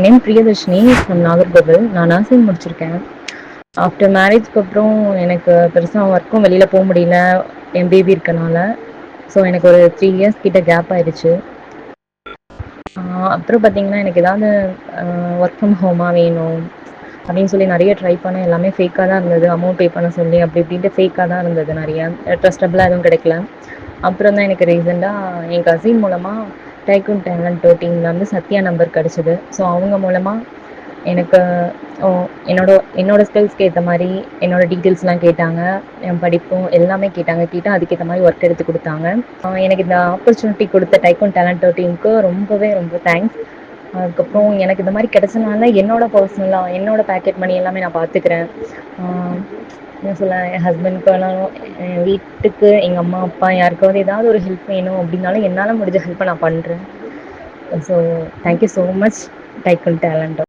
Name Priyadarshini from Nagercoil. நான் nursing முடிச்சிருக்கேன். After மேரேஜ்க்கு அப்புறம் எனக்கு பெருசா ஒர்க்கும் வெளியில போ முடியல. என் பேபி இருக்கனால. ஸோ எனக்கு ஒரு 3 இயர்ஸ் கிட்ட கேப் ஆயிடுச்சு. அப்புறம் பார்த்தீங்கன்னா, எனக்கு ஏதாவது ஒர்க் ஃப்ரம் ஹோமா வேணும் அப்படின்னு சொல்லி நெறைய ட்ரை பண்ணேன். எல்லாமே ஃபேக்கா தான் இருந்தது. அமௌண்ட் பே பண்ண சொல்லி அப்படி இப்படின்ட்டு ஃபேக்கா தான் இருந்தது நெறைய. ட்ரஸ்டபுளா எதுவும் கிடைக்கல. அப்புறம் தான் எனக்கு ரீசெண்டா என் கசின் மூலமா டைக்கூன் டேலண்ட் டீம்ல வந்து சத்யா நம்பர் கிடைச்சது. ஸோ அவங்க மூலமா எனக்கு என்னோட என்னோட ஸ்கில்ஸ்க்கு ஏற்ற மாதிரி என்னோட டீட்டெயில்ஸ்லாம் கேட்டாங்க. என் படிப்பும் எல்லாமே கேட்டாங்க. கேட்டால் அதுக்கேற்ற மாதிரி ஒர்க் எடுத்து கொடுத்தாங்க. எனக்கு இந்த ஆப்பர்ச்சுனிட்டி கொடுத்த டைக்கூன் டேலண்ட் டீமுக்கு ரொம்பவே ரொம்ப தேங்க்ஸ். அதுக்கப்புறம் எனக்கு இந்த மாதிரி கிடைச்சனால என்னோட பர்சனலாக என்னோட பேக்கெட் மணி எல்லாமே நான் பார்த்துக்கிறேன். என்ன சொல்ல, என் ஹஸ்பண்ட்க்கானாலும் என் வீட்டுக்கு எங்கள் அம்மா அப்பா யாருக்காவது ஏதாவது ஒரு ஹெல்ப் வேணும் அப்படின்னாலும் என்னால் முடிஞ்ச ஹெல்ப்பை நான் பண்ணுறேன். So thank you so much tycoon talent.